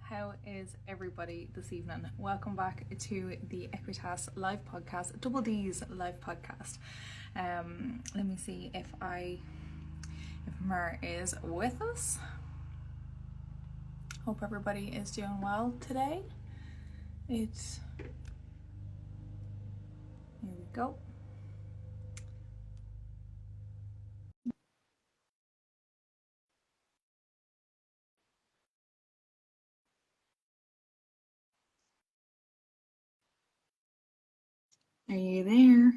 How is everybody this evening? Welcome back to the Equitas live podcast, Double D's live podcast. Let me see if Mer is with us. Hope everybody is doing well today. Here we go. Are you there?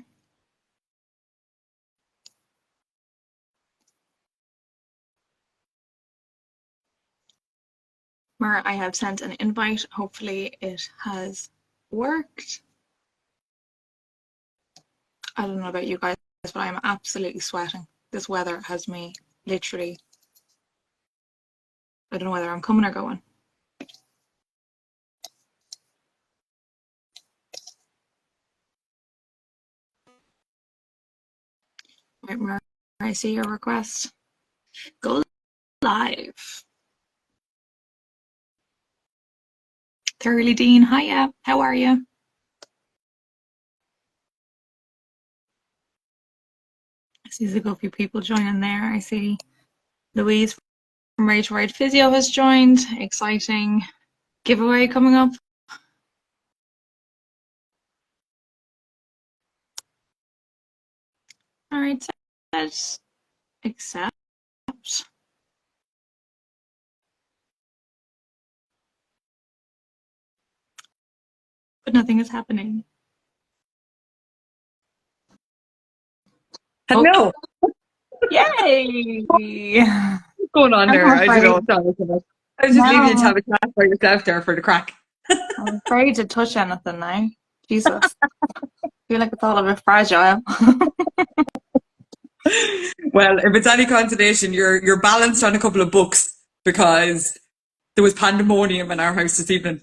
Mer, I have sent an invite. Hopefully it has worked. I don't know about you guys, but I'm absolutely sweating. This weather has me literally, I don't know whether I'm coming or going. Right, Mer, I see your request. Go live. Thoroughly Dean, hiya, how are you? I see there's a few people joining there. I see Louise from Ready to Ride Physio has joined. Exciting giveaway coming up. All right, let's accept. But nothing is happening. Hello. Oh. Yay! What's going on there? I don't know what's on with it. I was just leaving you to have a chat by yourself there for the crack. I'm afraid to touch anything now. Jesus. I feel like it's all a bit fragile. Well, if it's any consolation, you're balanced on a couple of books because there was pandemonium in our house this evening.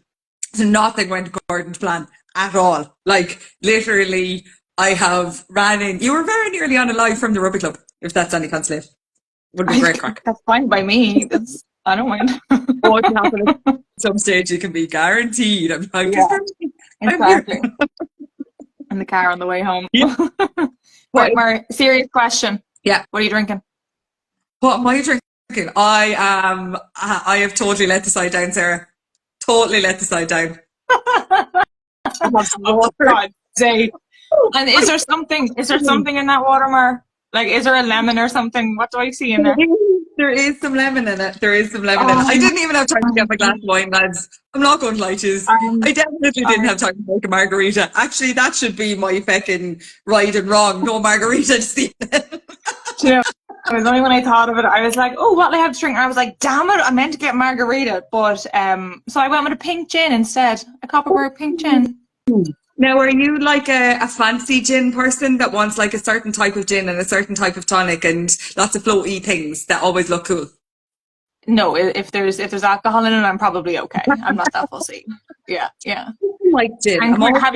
So nothing went according to plan at all. Like literally, I have ran in. You were very nearly on a live from the rugby club, if that's any consolation. Would be a great crack. That's fine by me. I don't mind. What can happen at some stage, you can be guaranteed. I'm like, yeah, exactly. In the car on the way home. Yeah. Right, Mar, serious question. Yeah. What are you drinking? What am I drinking? I have totally let the side down, Sarah. Totally let the side down. Oh, God's sake. And is there something in that water, Mar? Like, is there a lemon or something? What do I see in there? There is some lemon in it. There is some lemon in it. I didn't even have time to get my glass of wine, lads. I'm not going to lie to you. I definitely didn't have time to make a margarita. Actually, that should be my feckin' right and wrong. No margarita this evening. You know, it was only when I thought of it, I was like, oh, what'll I have to drink? And I was like, damn it, I meant to get margarita. But, so I went with a pink gin instead. A Copperberg pink gin. Now, are you like a fancy gin person that wants like a certain type of gin and a certain type of tonic and lots of floaty things that always look cool? No, if there's alcohol in it, I'm probably okay. I'm not that fussy. Yeah. Like gin. And have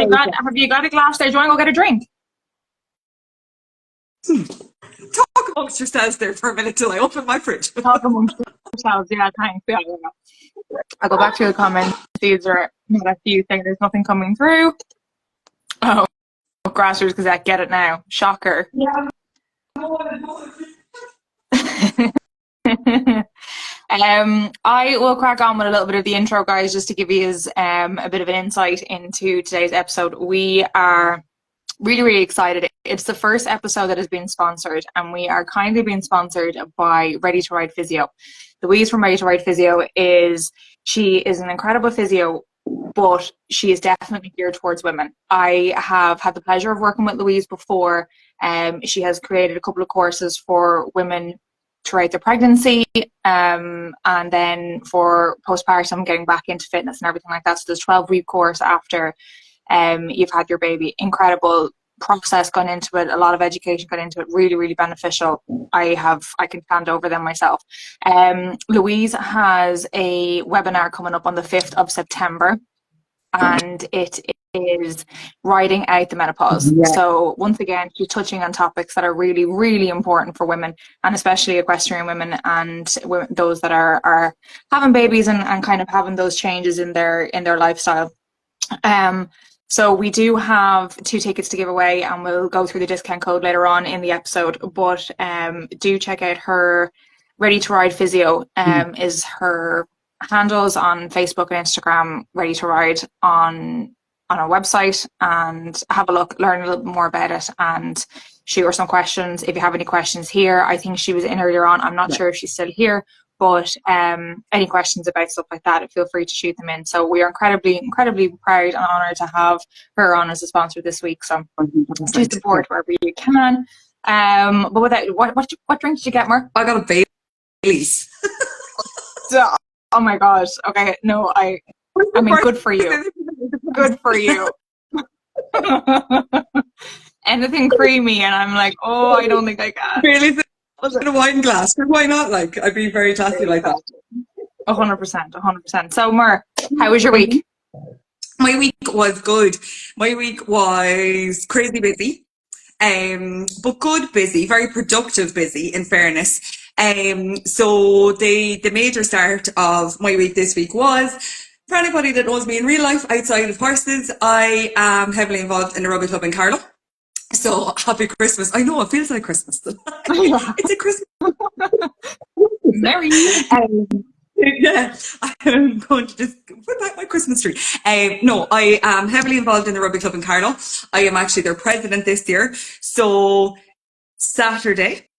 you got a glass there? Do you want to go get a drink? Talk amongst yourselves there for a minute till I open my fridge. Talk amongst yourselves. Yeah, thanks. Yeah. I'll go back to the comments. These are not a few things. There's nothing coming through. Oh, Grassroots Gazette, get it now. Shocker. Yeah. I will crack on with a little bit of the intro, guys, just to give you a bit of an insight into today's episode. We are really, really excited. It's the first episode that has been sponsored, and we are kindly being sponsored by Ready to Ride Physio. Louise from Ready to Ride Physio is an incredible physio, but she is definitely geared towards women. I have had the pleasure of working with Louise before. She has created a couple of courses for women to rate their pregnancy, and then for postpartum, getting back into fitness and everything like that. So there's a 12-week course after you've had your baby. Incredible process gone into it, a lot of education gone into it, really, really beneficial. I can stand over them myself. Louise has a webinar coming up on the 5th of September, and it is riding out the menopause. Yeah. So once again, she's touching on topics that are really, really important for women, and especially equestrian women and those that are having babies and kind of having those changes in their lifestyle. So we do have 2 tickets to give away, and we'll go through the discount code later on in the episode. But do check out her Ready to Ride Physio. Is her handles on Facebook and Instagram. Ready to Ride on our website, and have a look, learn a little bit more about it, and shoot her some questions if you have any questions here. I think she was in earlier on. I'm not sure if she's still here. But any questions about stuff like that, feel free to shoot them in. So we are incredibly, incredibly proud and honoured to have her on as a sponsor this week. So do support wherever you can. But with that, what drink did you get, Mark? I got a Baileys. Oh my gosh. Okay, no, I mean, good for you. Good for you. Anything creamy, and I'm like, oh, I don't think I can. Baileys in a wine glass. Why not? Like, I'd be very classy like that. 100%. So, Mar, how was your week? My week was good. My week was crazy busy, but good busy, very productive busy, in fairness. So the major start of my week this week was, for anybody that knows me in real life outside of horses, I am heavily involved in the rugby club in Carlow. So happy Christmas. I know, it feels like Christmas. It's a Christmas. Merry. Yeah, I'm going to just put back my Christmas tree. No, I am heavily involved in the rugby club in Carlow. I am actually their president this year. So Saturday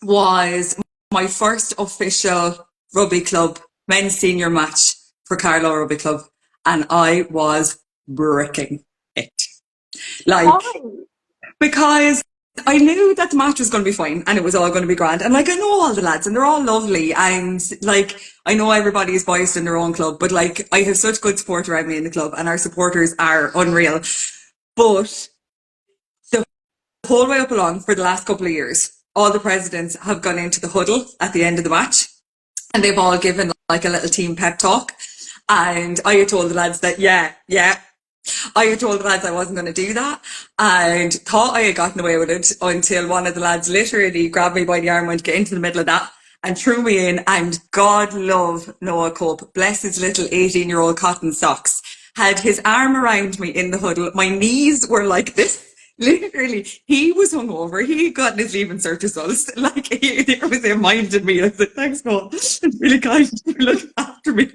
was my first official rugby club men's senior match for Carlow Rugby Club, and I was bricking it. Like, because I knew that the match was going to be fine and it was all going to be grand. And like, I know all the lads and they're all lovely. And like, I know everybody is biased in their own club, but like, I have such good support around me in the club and our supporters are unreal. But the whole way up along for the last couple of years, all the presidents have gone into the huddle at the end of the match and they've all given like a little team pep talk. And I had told the lads that, I had told the lads I wasn't going to do that and thought I had gotten away with it until one of the lads literally grabbed me by the arm, went to get into the middle of that and threw me in. And God love Noah Cope, bless his little 18-year-old cotton socks, had his arm around me in the huddle. My knees were like this. Literally, he was hungover. He had gotten his leaving cert results. Like, there was him minding me. I said, thanks, Noah. It's really kind to look after me.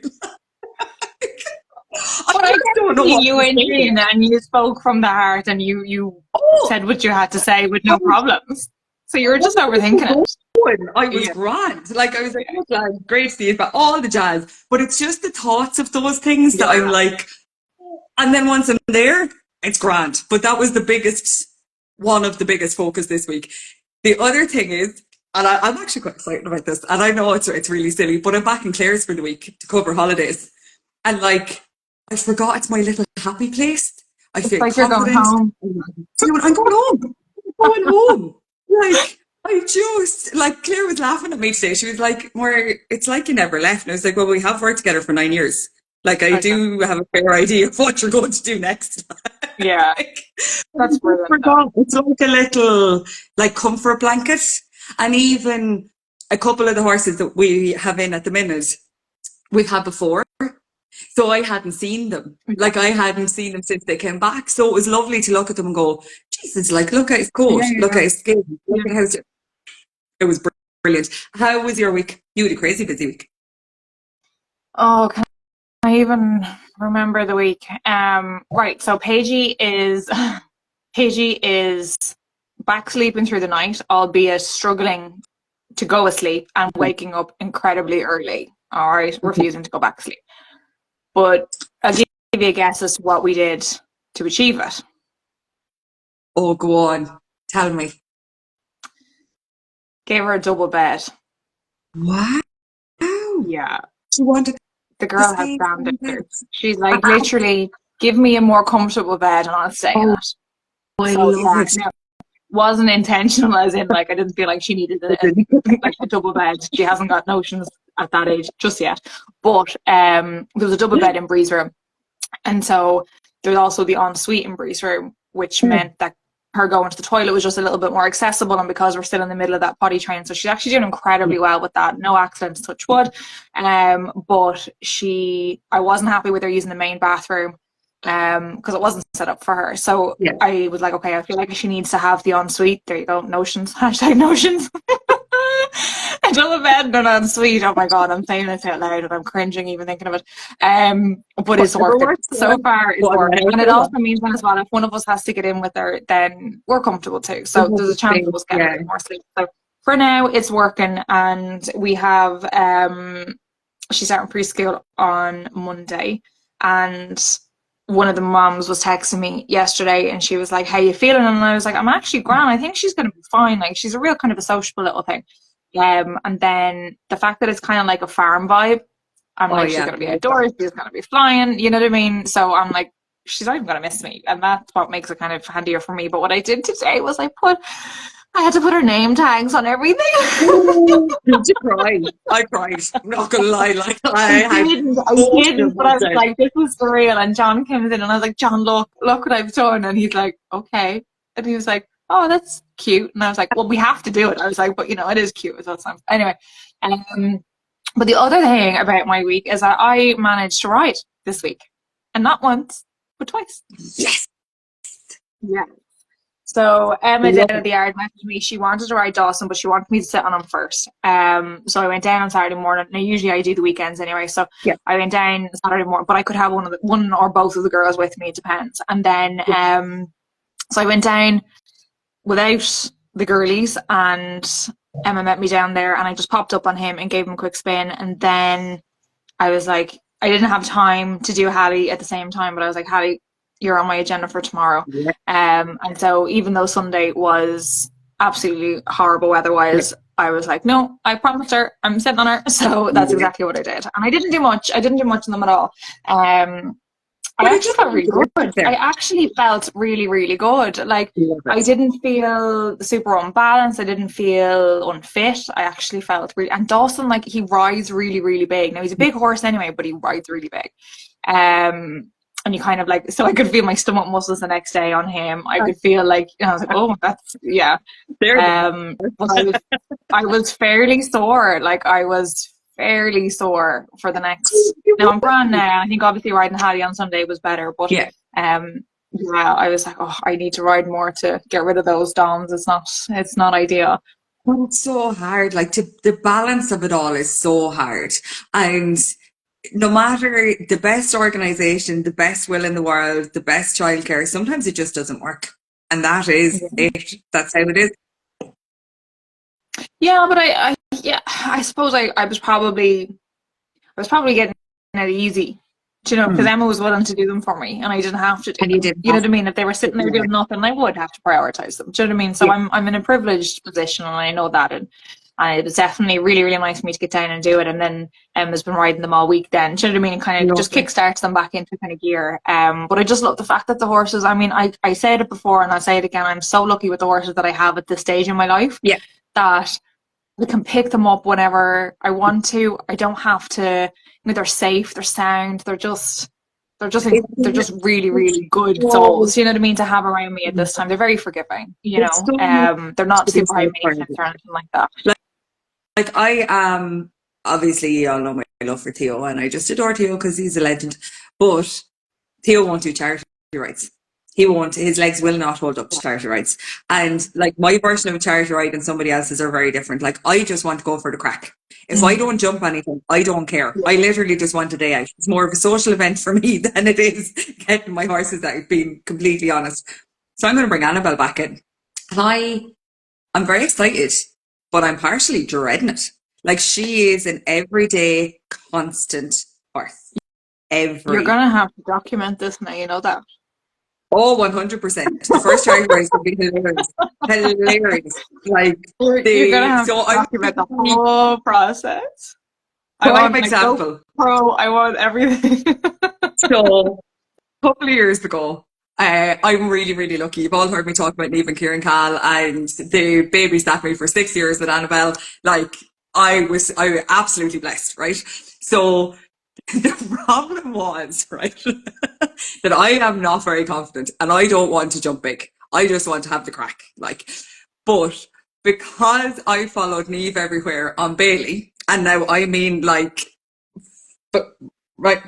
But I don't know you went in and you spoke from the heart and you said what you had to say with no problems. So you were just overthinking it. I was grand. Like, I was like, oh, glad, great to see you, but all the jazz. But it's just the thoughts of those things that I'm like, and then once I'm there, it's grand. But that was one of the biggest focus this week. The other thing is, and I'm actually quite excited about this, and I know it's really silly, but I'm back in Clare's for the week to cover holidays. And like, I forgot it's my little happy place. I feel like confident. You're going home. I'm going home. I'm going home. Like, I just, like, Claire was laughing at me today. She was like, it's like you never left. And I was like, well, we have worked together for 9 years. Like, I do have a fair idea of what you're going to do next. Yeah. That's brilliant. It's like a little, like, comfort blanket. And even a couple of the horses that we have in at the minute, we've had before. So I hadn't seen them. Like, I hadn't seen them since they came back. So it was lovely to look at them and go, Jesus, like, look at his coat, look at his skin, look at how it was brilliant. How was your week? You had a crazy busy week. Oh, can I even remember the week? Right, so Paigey is back sleeping through the night, albeit struggling to go asleep and waking up incredibly early. All right, refusing to go back to sleep. But I'll give you a guess as to what we did to achieve it. Oh, go on. Tell me. Gave her a double bed. Wow. Yeah. She wanted the girl has standards. She's like, literally, give me a more comfortable bed and I'll stay in it. I love it. No, wasn't intentional, as in, like, I didn't feel like she needed a double bed. She hasn't got notions at that age just yet. But there was a double bed in Bree's room. And so there's also the ensuite in Bree's room, which meant that her going to the toilet was just a little bit more accessible, and because we're still in the middle of that potty train, so she's actually doing incredibly well with that. No accidents, touch wood. But I wasn't happy with her using the main bathroom because it wasn't set up for her. So I was like, okay, I feel like she needs to have the ensuite. There you go, notions, hashtag notions. I double bed and ensuite. Oh my god, I'm saying this out loud and I'm cringing even thinking of it. But it's working. So far it's working. And it also means as well, if one of us has to get in with her, then we're comfortable too. So there's a chance of us getting a bit more sleep. So for now it's working, and we have she's starting preschool on Monday, and one of the moms was texting me yesterday and she was like, how you feeling? And I was like, I'm actually grand. I think she's going to be fine. Like, she's a real kind of a sociable little thing. And then the fact that it's kind of like a farm vibe, I'm like, she's going to be outdoors, she's going to be flying, you know what I mean? So I'm like, she's not even going to miss me. And that's what makes it kind of handier for me. But what I did today was I had to put her name tags on everything. Did you cry? I cried. I'm not gonna lie. Like I didn't, but I was like, this was for real. And John came in and I was like, John, look what I've done. And he's like, okay. And he was like, oh, that's cute. And I was like, well, we have to do it. I was like, but you know, it is cute as well. Anyway, but the other thing about my week is that I managed to ride this week, and not once, but twice. Yes. Yeah. So Emma down at the yard messaged me. She wanted to ride Dawson, but she wanted me to sit on him first. So I went down on Saturday morning. Now usually I do the weekends anyway. So I went down Saturday morning, but I could have one or both of the girls with me. It depends. And then so I went down without the girlies, and Emma met me down there, and I just popped up on him and gave him a quick spin. And then I was like, I didn't have time to do Hattie at the same time, but I was like, Hattie, you're on my agenda for tomorrow. And so even though Sunday was absolutely horrible weather-wise, I was like, no, I promised her I'm sitting on her. So that's exactly what I did. And I didn't do much. I didn't do much in them at all. I actually felt really good. I actually felt really, really good. Like, I didn't feel super unbalanced. I didn't feel unfit. I actually felt really... And Dawson, like, he rides really, really big. Now, he's a big horse anyway, but he rides really big. And you kind of like, so I could feel my stomach muscles the next day on him. I could feel like, you know, I was like, oh, that's, yeah. I was fairly sore. Like, I was fairly sore for the next, now I'm grand now. I think obviously riding Hattie on Sunday was better, but I was like, oh, I need to ride more to get rid of those DOMs. It's not ideal. But it's so hard. Like, the balance of it all is so hard. And no matter the best organisation, the best will in the world, the best childcare, sometimes it just doesn't work. And that is it. That's how it is. Yeah, but I suppose I was probably getting it easy, you know, because Emma was willing to do them for me, and I didn't have to do them. You know what I mean? If they were sitting there doing nothing, I would have to prioritise them. Do you know what I mean? So I'm in a privileged position, and I know that, and it was definitely really, really nice for me to get down and do it. And then Emma's been riding them all week then. Do you know what I mean? And kind of just kickstarts them back into kind of gear. But I just love the fact that the horses, I mean, I said it before and I'll say it again, I'm so lucky with the horses that I have at this stage in my life. That I can pick them up whenever I want to. I don't have to, you know, they're safe, they're sound, they're just really, really good souls, you know what I mean, to have around me at this time. They're very forgiving, you know. They're not super high maintenance or anything like that. Like I am, obviously you all know my love for Theo, and I just adore Theo because he's a legend. But Theo won't do charity rides. He won't, his legs will not hold up to charity rides. And like, my version of a charity ride and somebody else's are very different. Like, I just want to go for the crack. If I don't jump anything, I don't care. I literally just want a day out. It's more of a social event for me than it is getting my horses out, being completely honest. So I'm going to bring Annabelle back in. And I'm very excited, but I'm partially dreading it. Like, she is an everyday, constant horse. You're going to have to document this now, you know that. Oh, 100%. The first charity ride would be hilarious. Hilarious. Like, you're going to have to document the whole process. Prime example. I want everything. So, a couple of years ago, I'm really, really lucky. You've all heard me talk about Neve and Kieran Cal, and the baby sat me for 6 years with Annabelle. Like, I was absolutely blessed, right? So, the problem was, right, that I am not very confident and I don't want to jump big. I just want to have the crack. Like, but because I followed Neve everywhere on Bailey, and now I mean like, but right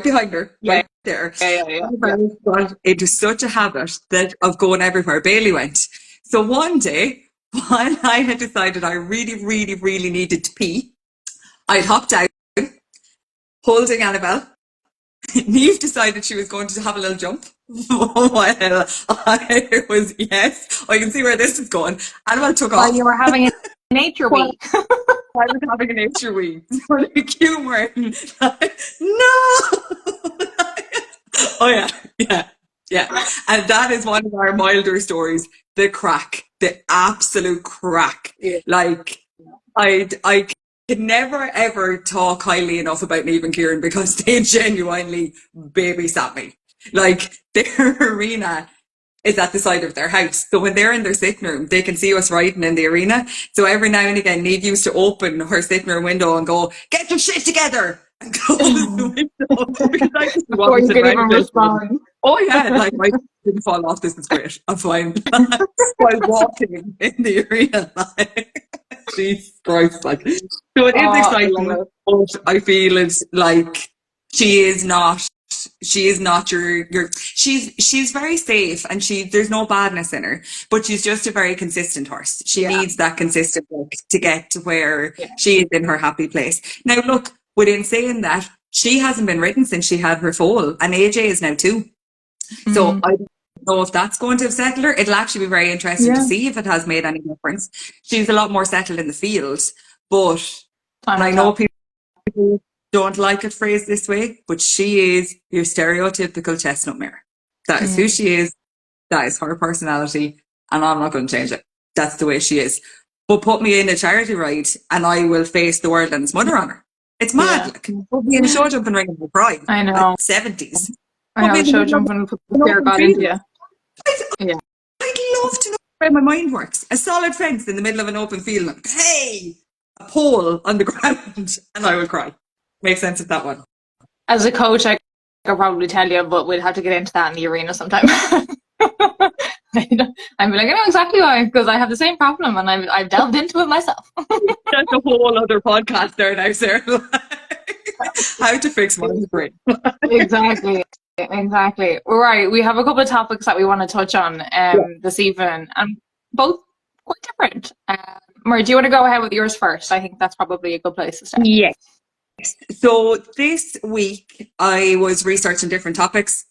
behind her, Yeah, right there. yeah. I got into such a habit that of going everywhere Bailey went. So one day, while I had decided I really, really, really needed to pee, I hopped out holding Annabelle. Neve decided she was going to have a little jump. Well, I was, yes, I can see where this is going. Annabelle took While off. you were having a nature While week. I was having a nature week. So like humor. No! Oh yeah. And that is one of our milder stories. The crack, the absolute crack. Yeah. Like, I could never ever talk highly enough about Neve and Kieran because they genuinely babysat me. Like, their arena is at the side of their house. So when they're in their sitting room, they can see us riding in the arena. So every now and again, Neve used to open her sitting room window and go, "Get your shit together!" and close the window because I just Before you wasn't could even around it. respond. Oh yeah, like I didn't fall off. This is great. I'm fine. While walking in the arena, like, Jesus Christ, like, so it is I exciting, love it. but I feel it's like she is not. She is not your. She's very safe, and there's no badness in her, but she's just a very consistent horse. She Yeah. needs that consistent work to get to where Yeah. she is in her happy place. Now, look, within saying that, she hasn't been ridden since she had her foal, and AJ is now 2. So I don't know if that's going to have settled her. It'll actually be very interesting to Yeah. see if it has made any difference. She's a lot more settled in the field, but Time and I will know tell. people don't like it phrased this way, but she is your stereotypical chestnut mare. That is who she is. That is her personality, and I'm not going to change it. That's the way she is. But put me in a charity ride, and I will face the world and its mother on her. It's mad. Yeah. Like, put me in a show jumping ring and I'll cry. I At know. 70s. I Put know me the in the show middle of jumping put the an fear open God into field. you. Yeah. I'd love to know where my mind works. A solid fence in the middle of an open field. And, hey, a pole on the ground, and I would cry. Makes sense of that one. As a coach, I could probably tell you, but we'd have to get into that in the arena sometime. I'm like, I know exactly why, because I have the same problem and I've delved into it myself. That's a whole other podcast there now, Sarah. How to fix my brain. Exactly. Exactly. Right. We have a couple of topics that we want to touch on this evening, and both quite different. Marie, do you want to go ahead with yours first? I think that's probably a good place to start. Yes. So this week I was researching different topics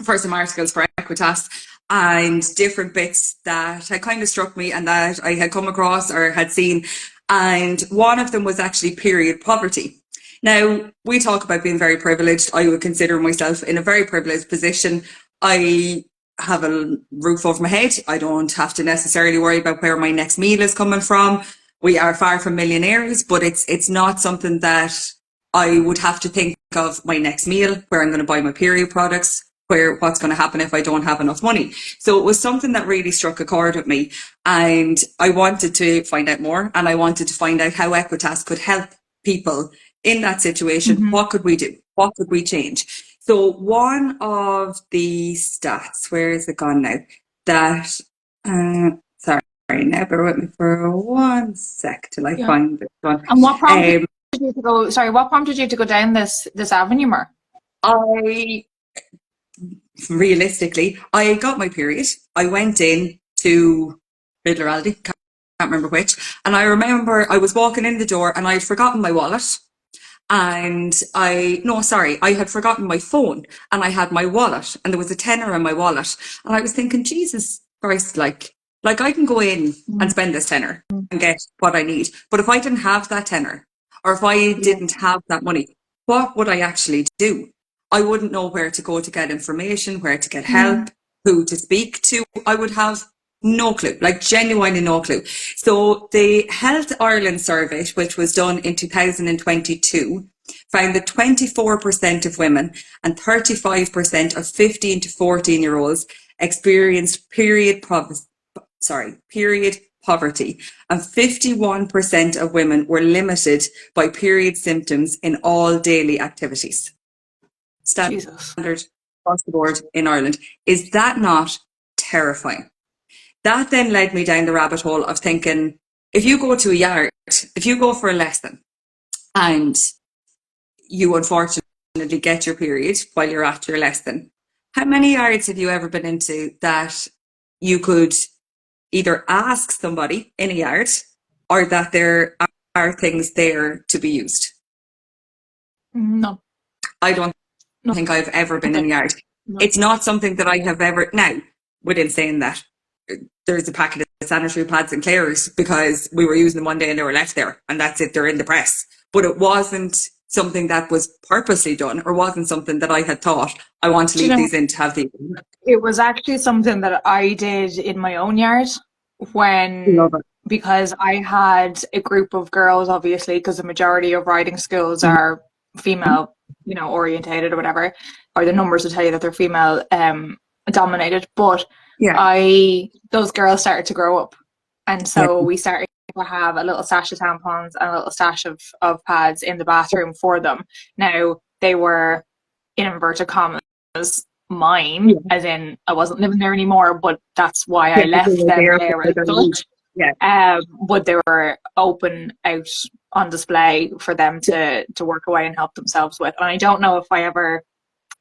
for some articles for Equitas and different bits that had kind of struck me and that I had come across or had seen. And one of them was actually period poverty. Now, we talk about being very privileged. I would consider myself in a very privileged position. I have a roof over my head. I don't have to necessarily worry about where my next meal is coming from. We are far from millionaires, but it's not something that I would have to think of my next meal, where I'm going to buy my period products, what's going to happen if I don't have enough money. So it was something that really struck a chord with me, and I wanted to find out more, and I wanted to find out how Equitas could help people in that situation. What could we do? What could we change? So one of the stats, where is it gone now? That, sorry, now bear with me for 1 sec till I find this one. And what prompted you to go? Sorry, what prompted you to go down this avenue, Mar? Realistically, I got my period. I went in to Riddler Aldi, can't remember which, and I remember I was walking in the door and I'd forgotten my wallet. And I had forgotten my phone and I had my wallet and there was a tenner in my wallet. And I was thinking, Jesus Christ, like I can go in and spend this tenner and get what I need. But if I didn't have that tenner or if I didn't have that money, what would I actually do? I wouldn't know where to go to get information, where to get help, who to speak to. I would have no clue, like genuinely no clue. So the Health Ireland survey, which was done in 2022, found that 24% of women and 35% of 15 to 14-year-olds experienced period poverty, and 51% of women were limited by period symptoms in all daily activities. Standard across the board in Ireland. Is that not terrifying? That then led me down the rabbit hole of thinking, if you go to a yard, if you go for a lesson and you unfortunately get your period while you're at your lesson, how many yards have you ever been into that you could either ask somebody in a yard or that there are things there to be used? No. I don't No. think I've ever been in a yard. No. It's not something that I have ever, now, within saying that, there's a packet of sanitary pads and clears because we were using them one day and they were left there, and that's it, they're in the press. But it wasn't something that was purposely done, or wasn't something that I had thought, I want to leave these in to have these. It was actually something that I did in my own yard because I had a group of girls, obviously, because the majority of riding schools are female, orientated or whatever, or the numbers will tell you that they're female dominated. But those girls started to grow up, and so we started to have a little stash of tampons and a little stash of pads in the bathroom for them. Now, they were, in inverted commas, mine, as in I wasn't living there anymore, but that's why I left them there as such. But they were open out on display for them to work away and help themselves with. And I don't know if I ever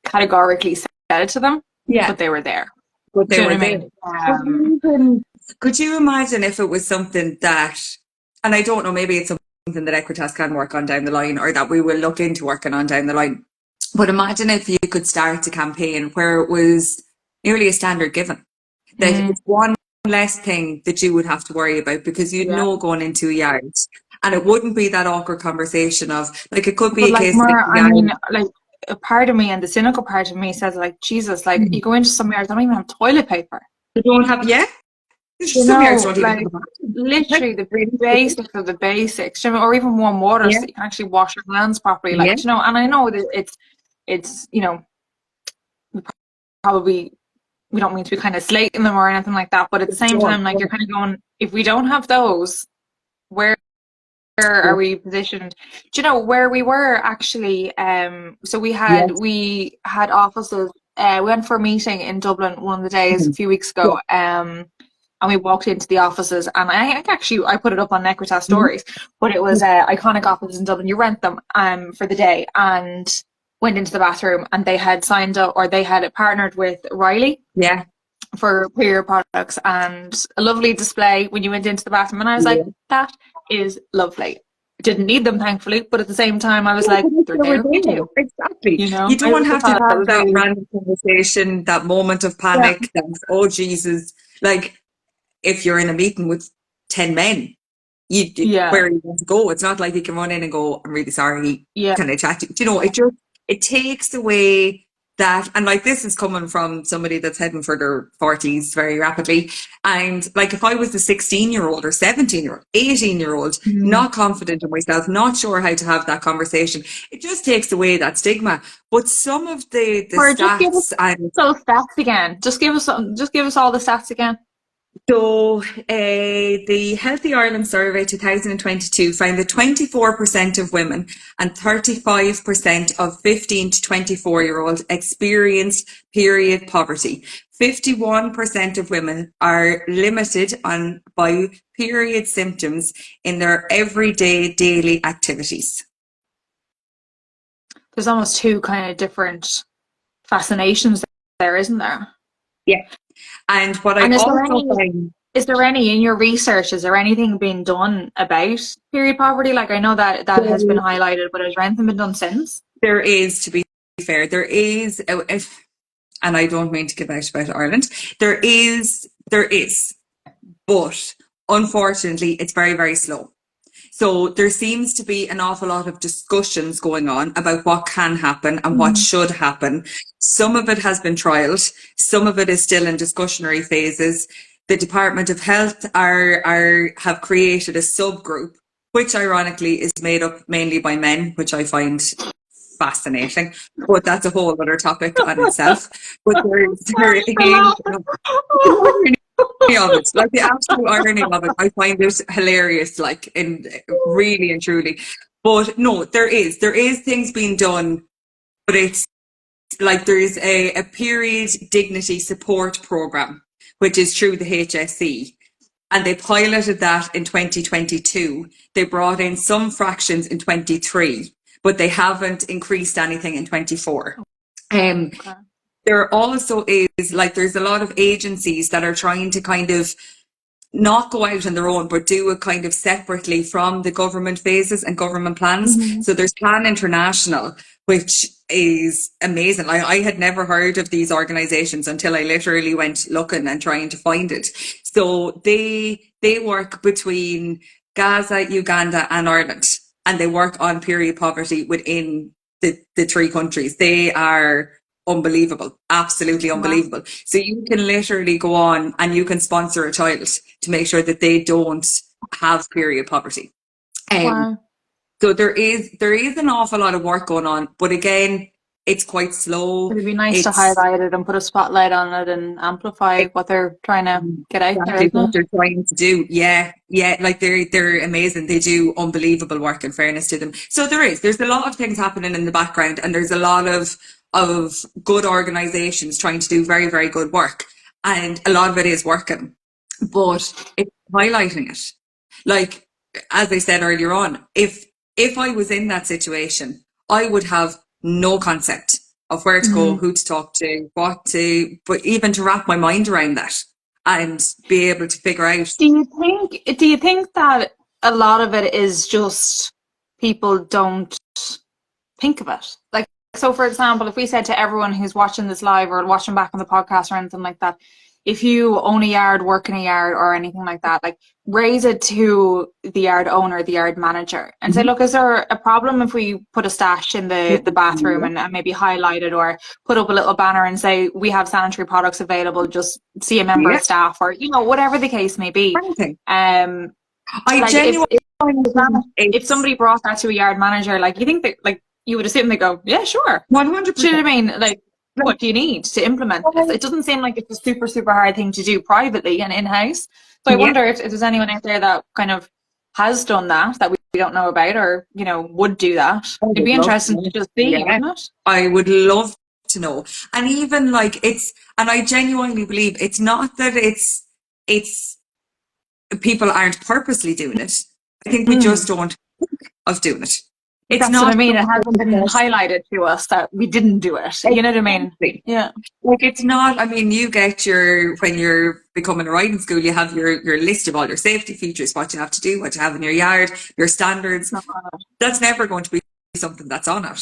categorically said it to them, but they were there. But they were there. Could you imagine if it was something that, and I don't know, maybe it's something that Equitas can work on down the line, or that we will look into working on down the line. But imagine if you could start a campaign where it was nearly a standard given. That it's one less thing that you would have to worry about, because you'd know going into a yard. And it wouldn't be that awkward conversation of, like, it could be a case that a part of me, and the cynical part of me, says, like, Jesus, like, you go into some yards, they don't even have toilet paper. They don't have, some yards don't even have literally the basics of the basics, or even warm water so you can actually wash your hands properly. Like, and I know that it's probably, we don't mean to be kind of slating them or anything like that, but at the same time, like, you're kind of going, if we don't have those, where are we positioned? Do you know where we were actually? So we had offices. We went for a meeting in Dublin one of the days a few weeks ago, and we walked into the offices, and I put it up on Equitas stories, but it was iconic offices in Dublin. You rent them for the day, and went into the bathroom, and they had signed up, or they had partnered with Riley for period products, and a lovely display when you went into the bathroom, and I was like, that is lovely. Didn't need them, thankfully, but at the same time I was like, they're there for you. Exactly. You don't have to have that random conversation, that moment of panic, that, oh Jesus, like, if you're in a meeting with 10 men, where are you going to go? It's not like you can run in and go, I'm really sorry, can I chat to you? It takes away that, and like, this is coming from somebody that's heading for their 40s very rapidly, and like, if I was a 16-year-old or 17-year-old, 18-year-old, not confident in myself, not sure how to have that conversation, it just takes away that stigma. But some of the stats, give us those stats again. Just give us all the stats again. So the Healthy Ireland Survey 2022 found that 24% of women and 35% of 15 to 24-year-olds experienced period poverty. 51% of women are limited by period symptoms in their everyday daily activities. There's almost two kind of different fascinations there, isn't there? Yeah. And what is there any in your research, is there anything being done about period poverty? Like, I know that has been highlighted, but has anything been done since? There is, to be fair, there is, and I don't mean to give out about Ireland, there is, but unfortunately it's very, very slow. So there seems to be an awful lot of discussions going on about what can happen and what should happen. Some of it has been trialled. Some of it is still in discussionary phases. The Department of Health have created a subgroup, which ironically is made up mainly by men, which I find fascinating. But that's a whole other topic on itself. But there of it, like, the absolute irony of it, I find it hilarious, like, in really and truly. But no, there is things being done, but it's like there's a period dignity support program, which is through the HSE. And they piloted that in 2022. They brought in some fractions in 23, but they haven't increased anything in 24. Okay. There also is, like, there's a lot of agencies that are trying to kind of not go out on their own, but do it kind of separately from the government phases and government plans. Mhm. So there's Plan International, which is amazing. I had never heard of these organizations until I literally went looking and trying to find it. So they work between Gaza, Uganda, and Ireland, and they work on period poverty within the three countries. They are unbelievable, absolutely Wow. unbelievable. So you can literally go on and you can sponsor a child to make sure that they don't have period poverty. Wow. So there is an awful lot of work going on, but again, it's quite slow. It'd be nice to It's highlight it and put a spotlight on it and amplify what they're trying to get out there, exactly isn't what it? they're trying to do. Yeah, like they're amazing. They do unbelievable work, in fairness to them. So there's a lot of things happening in the background, and there's a lot of good organizations trying to do very, very good work, and a lot of it is working, but it's highlighting it. Like, as I said earlier on, if I was in that situation, I would have no concept of where to go, Mhm. who to talk to, but even to wrap my mind around that and be able to figure out. Do you think that a lot of it is just people don't think of it? Like, so for example, if we said to everyone who's watching this live or watching back on the podcast or anything like that, if you own a yard, work in a yard or anything like that, like raise it to the yard owner, the yard manager and say, look, is there a problem if we put a stash in the bathroom and maybe highlight it or put up a little banner and say, we have sanitary products available, just see a member of Yeah, staff or, you know, whatever the case may be. anything. Um, I like genuinely think if it's somebody brought that to a yard manager, like you think that like you would assume they go, yeah, sure. Do you know 100%. what I mean? Like, what do you need to implement this? It doesn't seem like it's a super, super hard thing to do privately and in-house. So I Yeah, wonder if there's anyone out there that kind of has done that we don't know about or, you know, would do that. I It'd would be love to interesting to know. just see, Yeah, wouldn't it? I would love to know. And even like and I genuinely believe it's not that it's people aren't purposely doing it. I think we just Mm. don't think of doing it. It's That's what I not mean. It something hasn't been that highlighted to us that we didn't do it. You know what I mean? exactly. Yeah. Like it's not, I mean, you get when you're becoming a riding school, you have your list of all your safety features, what you have to do, what you have in your yard, your standards. Not on it. That's never going to be something that's on it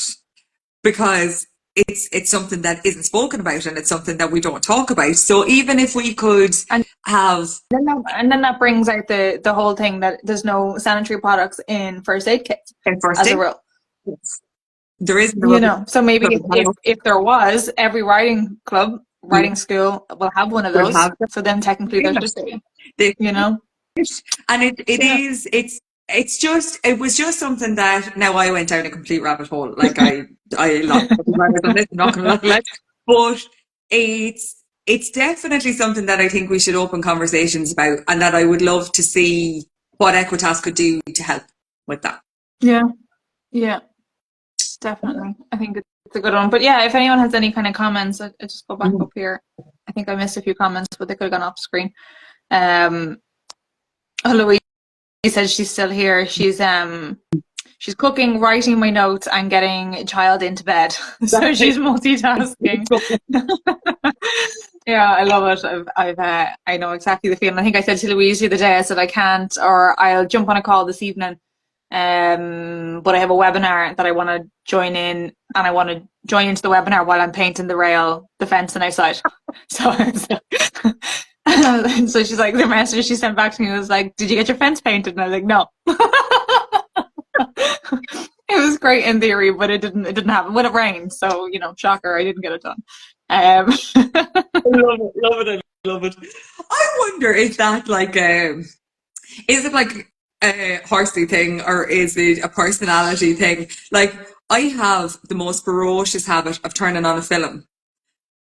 because it's something that isn't spoken about and it's something that we don't talk about. So even if we could And have then that brings out the whole thing that there's no sanitary products in first aid kits a first as a aid, rule. there isn't a You rubber know, so maybe if there was, every riding club, riding school will have one of would those. have So then technically there should be, the you know? and it Yeah. is it was just something that now I went down a complete rabbit hole. Like I lost on this, I'm not gonna lie, but it's definitely something that I think we should open conversations about and that I would love to see what Equitas could do to help with that. Yeah. Yeah. Definitely. I think it's a good one. But yeah, if anyone has any kind of comments, I just go back up here. I think I missed a few comments, but they could have gone off screen. Um, Louise says she's still here. She's cooking, writing my notes, and getting a child into bed. So she's multitasking. Yeah, I love it. I know exactly the feeling. I think I said to Louise the other day, I said I can't, or I'll jump on a call this evening. But I have a webinar that I want to join in, and I want to join into the webinar while I'm painting the fencing outside. So, so she's like, the message she sent back to me was like, "Did you get your fence painted?" And I was like, "No." It was great in theory, but it didn't happen when it rained. So, you know, shocker, I didn't get it done. Love it, I love it. I wonder if that is it like a horsey thing or is it a personality thing? Like I have the most ferocious habit of turning on a film,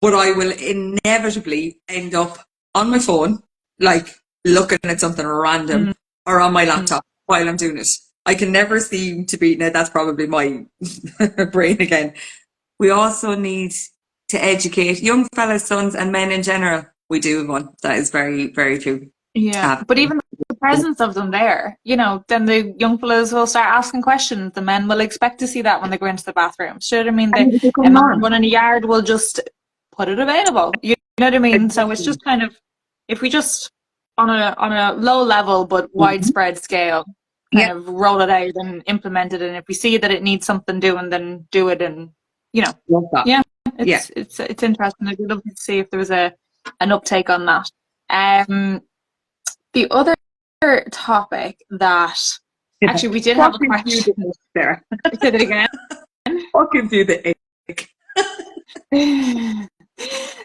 but I will inevitably end up on my phone, like looking at something random or on my laptop while I'm doing it. I can never seem to be, now that's probably my brain again. We also need to educate young fellas, sons, and men in general. We do have one. That is very, very true. Yeah, but even the presence of them there, you know, then the young fellas will start asking questions. The men will expect to see that when they go into the bathroom. Sure, I mean, a man running a yard will just put it available. You know what I mean? So it's just kind of, if we just on a low level but widespread scale, kind of roll it out and implement it. And if we see that it needs something doing, then do it. And you know, it's interesting. I'd love to see if there was an uptake on that. The other topic that actually we did have a question there. Say it again. Fucking do the ick.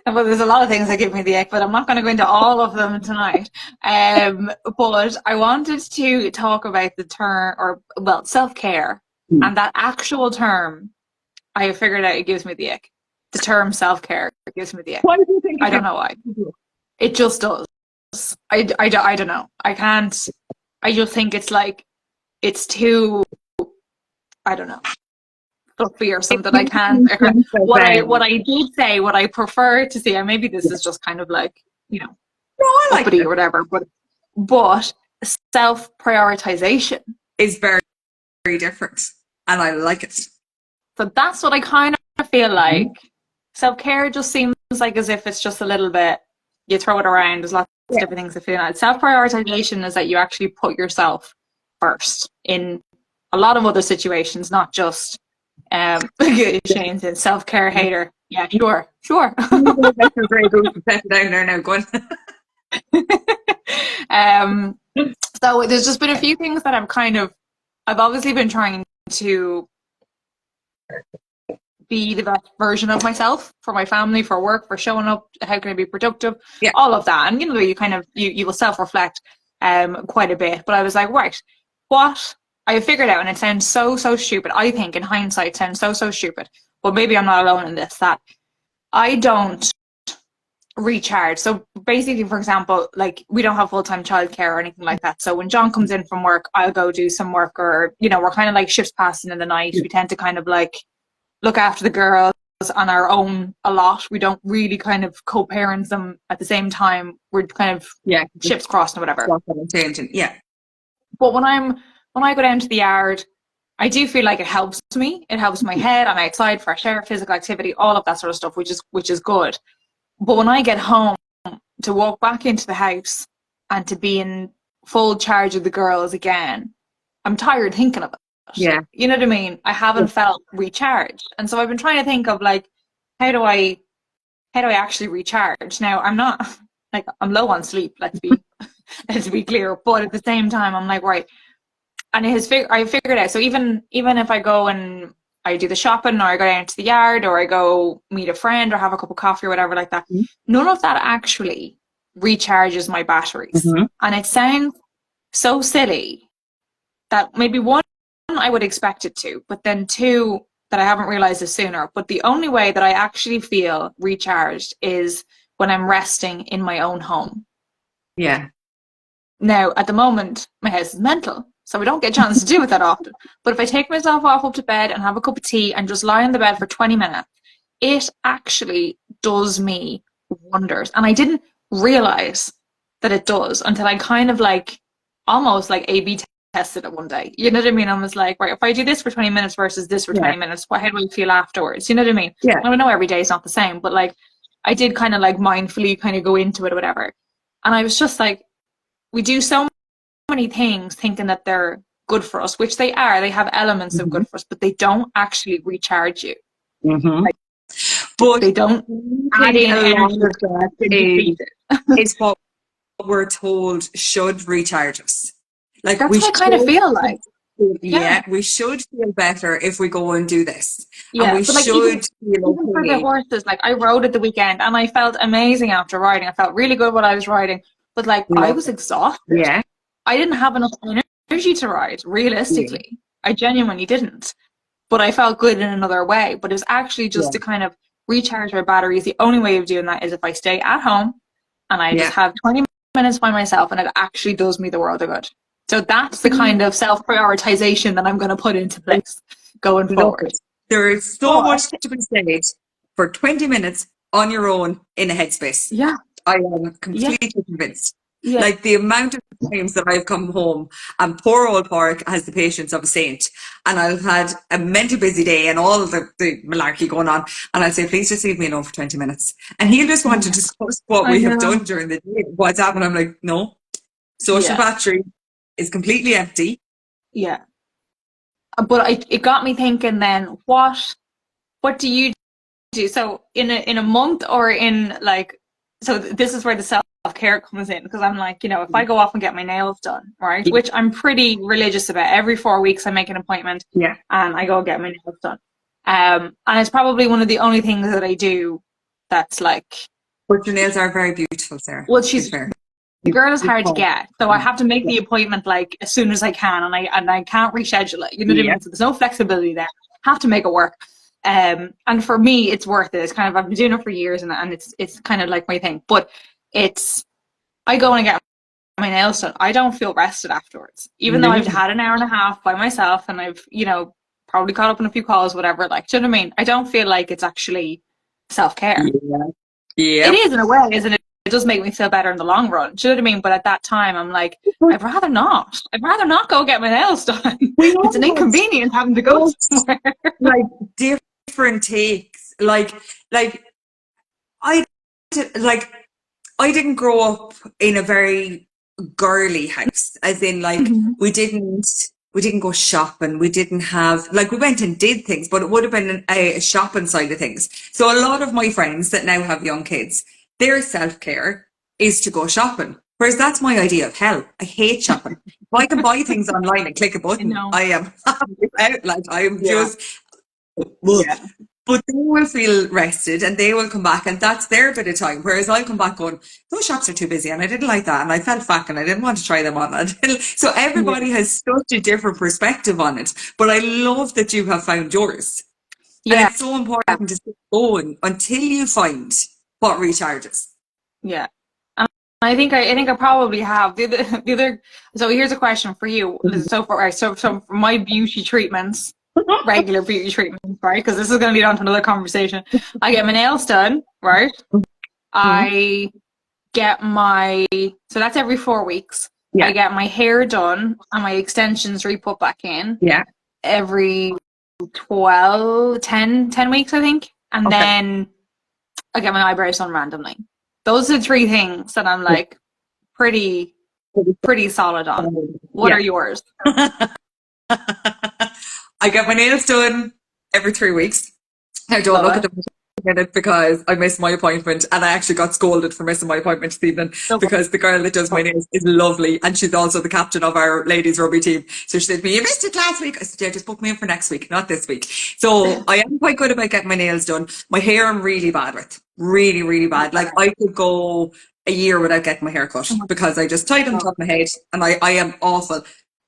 Well, there's a lot of things that give me the ick, but I'm not going to go into all of them tonight. But I wanted to talk about the term, self-care, and that actual term. I have figured out it gives me the ick. The term self-care gives me the ick. Why do you think? I don't know why. It just does. I don't know. I can't. I just think it's like, it's too, I don't know, fluffy or something. I can't. What I did say, what I prefer to see, and maybe this is just kind of like, you know, uppity or whatever, but self-prioritization is very, very different, and I like it. So that's what I kind of feel like. Self-care just seems like as if it's just a little bit, you throw it around. There's lots of different things to feel like. Self-prioritization is that you actually put yourself first in a lot of other situations, not just Shane's a self-care hater. Yeah, sure. So there's just been a few things that I've obviously been trying to be the best version of myself for my family, for work, for showing up, how can I be productive, all of that. And you know, you kind of you will self-reflect quite a bit. But I was like, right, what I figured out, and it sounds so stupid, I think in hindsight sounds so stupid, but maybe I'm not alone in this, that I don't recharge. So basically, for example, like we don't have full-time childcare or anything like that, so when John comes in from work, I'll go do some work, or you know, we're kind of like shifts passing in the night. We tend to kind of like look after the girls on our own a lot. We don't really kind of co-parent them at the same time. We're kind of ships crossing or whatever. Yeah. But when I go down to the yard, I do feel like it helps me. It helps my head. I'm outside, fresh air, physical activity, all of that sort of stuff, which is good. But when I get home, to walk back into the house and to be in full charge of the girls again, I'm tired thinking of it. Yeah. You know what I mean? I haven't felt recharged. And so I've been trying to think of like, how do I actually recharge? Now I'm not like, I'm low on sleep, let's be clear. But at the same time, I'm like, right. And I figured out, so even if I go and I do the shopping, or I go down to the yard, or I go meet a friend, or have a cup of coffee or whatever like that, none of that actually recharges my batteries. And it sounds so silly that maybe one, I would expect it to, but then two, that I haven't realized this sooner. But the only way that I actually feel recharged is when I'm resting in my own home. Yeah. Now, at the moment, my house is mental, so we don't get a chance to do it that often. But if I take myself off up to bed and have a cup of tea and just lie on the bed for 20 minutes, it actually does me wonders. And I didn't realize that it does until I kind of like, almost like A/B tested it one day. You know what I mean? I was like, right, if I do this for 20 minutes versus this for 20 minutes, how do I feel afterwards? You know what I mean? Yeah. I know every day is not the same, but like I did kind of like mindfully kind of go into it or whatever. And I was just like, we do so many things thinking that they're good for us, which they are. They have elements of good for us, but they don't actually recharge you. Like, but they don't add in energy. It's what we're told should recharge us. Like, that's what I kind of feel like. Yeah, we should feel better if we go and do this. Yeah, and we but like should even for the horses, like I rode at the weekend and I felt amazing after riding. I felt really good while I was riding, but like I was exhausted. Yeah. I didn't have enough energy to ride, realistically. Yeah. I genuinely didn't. But I felt good in another way. But it was actually just to kind of recharge my batteries. The only way of doing that is if I stay at home and I just have 20 minutes by myself, and it actually does me the world of good. So that's the kind of self-prioritization that I'm going to put into place going forward. There is so much to be said for 20 minutes on your own in a headspace. Yeah. I am Yeah. completely convinced. Yeah. Like the amount of times that I've come home and poor old Porrick has the patience of a saint, and I've had a mental busy day and all the malarkey going on, and I'll say, please just leave me alone for 20 minutes. And he'll just want to discuss what I we have know. done during the day, what's happened. I'm like, no, social Yeah. battery is completely empty. Yeah. But it got me thinking then, what do you do? So in a month, or in like, so this is where the self-care comes in, because I'm like, you know, if I go off and get my nails done, right, Yeah. which I'm pretty religious about, every 4 weeks I make an appointment Yeah. and I go get my nails done. And it's probably one of the only things that I do that's like, But your nails are very beautiful, Sarah. well, To be fair. the girl is hard to Oh, get, so I have to make the appointment like as soon as I can, and I can't reschedule it. You know what I yeah. mean? So there's no flexibility there. Have to make it work. And for me, it's worth it. It's kind of, I've been doing it for years, and it's kind of like my thing. But it's, I go and get my nails done. I don't feel rested afterwards, even though I've Really? had an hour and a half by myself, and I've, you know, probably caught up on a few calls, whatever. Like, do you know what I mean? I don't feel like it's actually self-care. Yeah. It Yep. is in a way, isn't it? It does make me feel better in the long run. Do you know what I mean? But at that time, I'm like, I'd rather not. I'd rather not go get my nails done. We It's an all have inconvenience having to go somewhere. like different takes. Like I like I didn't grow up in a very girly house, as in like Mhm. we didn't go shopping. We didn't have, like, we went and did things, but it would have been a shopping side of things. So a lot of my friends that now have young kids, their self-care is to go shopping. Whereas that's my idea of hell. I hate shopping. If I can buy things online and click a I button, know. I am happy out. Like, I am Yeah. just, but they will feel rested and they will come back, and that's their bit of time. Whereas I'll come back going, those shops are too busy and I didn't like that and I felt fat and I didn't want to try them on. So everybody has such a different perspective on it. But I love that you have found yours. And Yeah. it's so important to keep going until you find what recharges. Yeah. And I think I probably have the other. So here's a question for you. So for my beauty treatments, regular beauty treatments, right? Because this is going to lead on to another conversation. I get my nails done, right? I get so that's every 4 weeks. Yeah. I get my hair done and my extensions re-put back in Yeah. every 10 weeks, I think. And then I get my eyebrows done randomly. Those are the 3 things that I'm like pretty solid on. What are yours? I get my nails done every 3 weeks. I don't look at them in it because I missed my appointment, and I actually got scolded for missing my appointment this evening because the girl that does my nails is lovely, and she's also the captain of our ladies rugby team. So she said to me, you missed it last week. I said, yeah, just book me in for next week, not this week. So I am quite good about getting my nails done. My hair I'm really bad with. Really, really bad. Like, I could go a year without getting my hair cut because I just tie it on top of my head, and I am awful.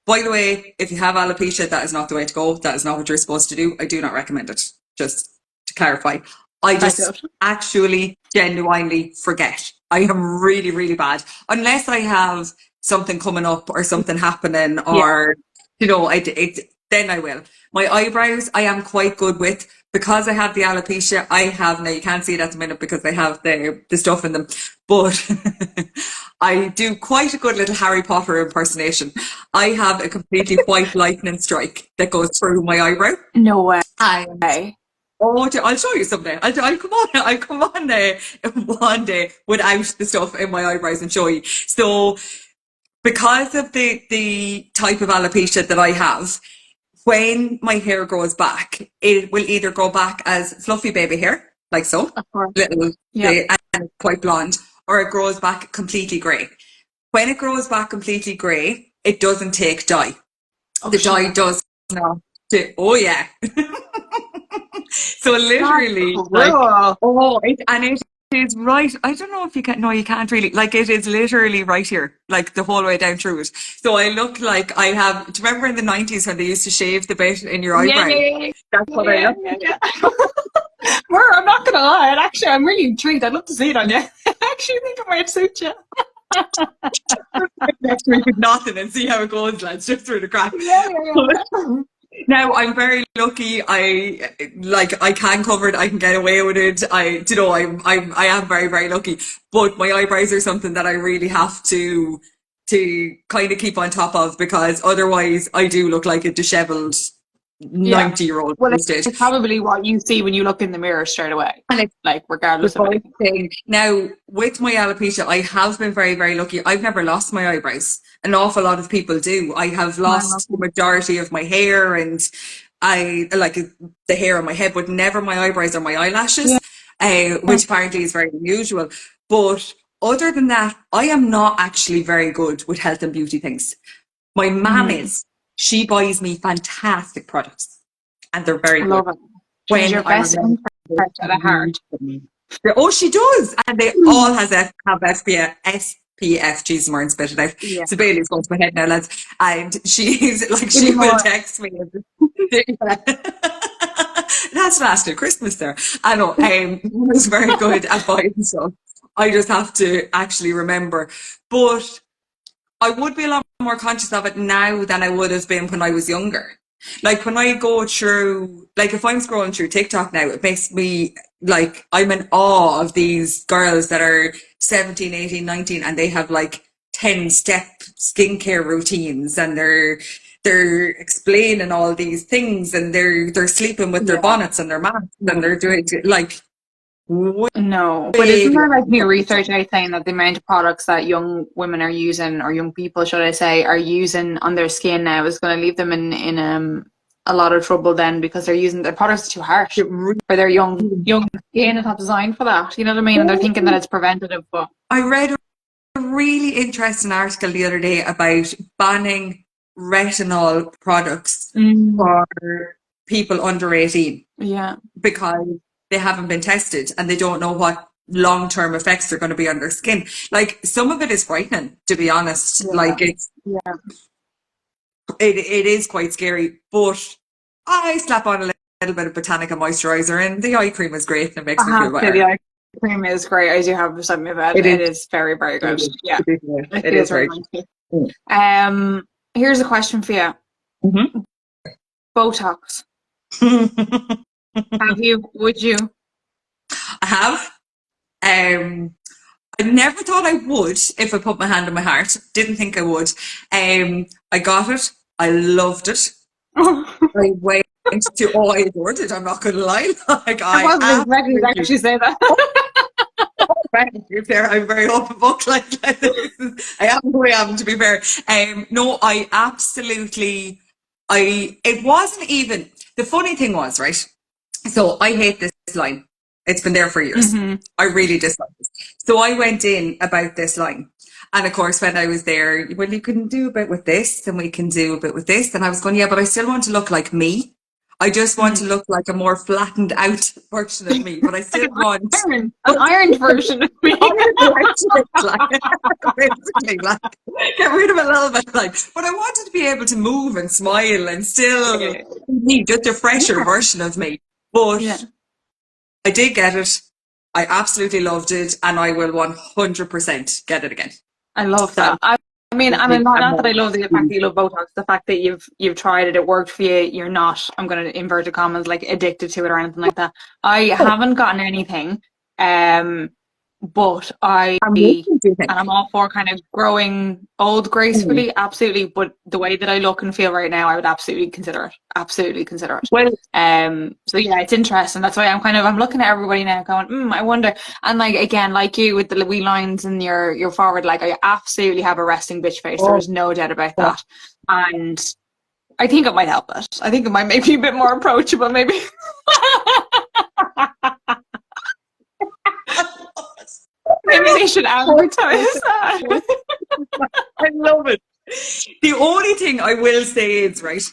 By the way, if you have alopecia, that is not the way to go. That is not what you're supposed to do. I do not recommend it. Just to clarify, I just actually genuinely forget. I am really, really bad. Unless I have something coming up or something happening, or, you know, then I will. My eyebrows, I am quite good with, because I have the alopecia. Now you can't see it at the minute because I have the stuff in them, but I do quite a good little Harry Potter impersonation. I have a completely white lightning strike that goes through my eyebrow. No way. Oh, I'll show you someday. I'll come on. I'll come on one day without the stuff in my eyebrows and show you. So, because of the type of alopecia that I have, when my hair grows back, it will either grow back as fluffy baby hair, like so, little, and quite blonde, or it grows back completely grey. When it grows back completely grey, it doesn't take dye. The dye does not. Oh yeah. So literally, and it is right. I don't know if you can. No, you can't really. Like, it is literally right here, like the whole way down through it. So I look like I have. Do you remember in the 90s when they used to shave the bit in your eyebrow? That's what I look like. I'm not gonna lie. Actually, I'm really intrigued. I'd love to see it on you. I actually think it might suit you. Next week with nothing and see how it goes, lads, just through the crack. Now I'm very lucky. I can cover it. I can get away with it. I am very very lucky. But my eyebrows are something that I really have to kind of keep on top of because otherwise I do look like a dishevelled Yeah. 90-year-old at Well, this stage. it's probably what you see when you look in the mirror straight away, And it's like the regardless of funny anything. thing. Now, with my alopecia, I have been very, very lucky. I've never lost my eyebrows. An awful lot of people do. I have lost the majority of my hair and I like the hair on my head, but never my eyebrows or my Yeah. eyelashes, which apparently is very unusual. But other than that, I am not actually very good with health and beauty things. My mum Mm-hmm. is. She buys me fantastic products and they're very good. Love it. She's When your I best remember interest at a heart. oh, she does, and they all have SPF. SPF. Jesus, more and spit it out. Yeah. So Bailey's going to my head now, lads. And she's like, Give she me will more. text me. That's lasted Christmas there. I know. Was very good at buying stuff. I just have to actually remember, but I would be a lot more conscious of it now than I would have been when I was younger. Like when I go through, like if I'm scrolling through TikTok now, it makes me like, I'm in awe of these girls that are 17, 18, 19 and they have like 10-step skincare routines and they're explaining all these things and they're sleeping with their Yeah. bonnets and their masks and they're doing like way No, but isn't there like beyond new what we've research done. out saying that the amount of products that young women are using, or young people, should I say, are using on their skin now is going to leave them in a lot of trouble then because they're using their products too harsh It really for their young skin. It's not designed for that. You know what I mean? And they're thinking that it's preventative, but I read a really interesting article the other day about banning retinol products for people under 18 yeah, because they haven't been tested and they don't know what long-term effects they're going to be on their skin. Like some of it is frightening, to be honest. yeah, Like yeah. it is quite scary, but I slap on a little bit of Botanica moisturizer and the eye cream is great and it makes I me feel have to. The better. eye cream is great. I do have beside my bed. It is, It is very, very it good. is, Yeah, to be fair. it It feels is very very nice too. good. Here's a question for you. Mm. Botox. Mhm. Have you? Would you? I have. Um, I never thought I would if I put my hand on my heart. Didn't think I would. I got it. I loved it. I went I adored it. I'm not going to lie. Like I I wasn't expecting you to absolutely actually say that. there. I'm very open book. I am who I am. To be fair, no, I absolutely. It wasn't even. The funny thing was, right. So I hate this line. It's been there for years. hmm I really dislike it. So I went in about this line. And of course, when I was there, well, you can do a bit with this and we can do a bit with this. And I was going, yeah, but I still want to look like me. I just want to look like a more flattened out version of me, but I Like still want an ironed version of me. basically, like, get rid of a little bit, like, but I wanted to be able to move and smile and still be just a fresher Yeah, version of me. But yeah. I did get it. I absolutely loved it, and I will 100% get it again. I love That that. I mean, not that I love the fact that I'm you love Botox, the fact that you've tried it, it worked for you. You're not, I'm going to inverted commas, like addicted to it or anything like that. I haven't gotten anything, but listening to and I'm think. all for kind of growing old gracefully, absolutely. But the way that I look and feel right now, I would absolutely consider it. Absolutely consider it. Well, So yeah, it's interesting. That's why I'm looking at everybody now, going, I wonder. And like again, like you with the wee lines in your forehead, like I absolutely have a resting bitch face. There oh, is no doubt about oh. that. And I think it might help it. I think it might make me a bit more approachable, maybe. Maybe they should advertise that. I love it. The only thing I will say is, right,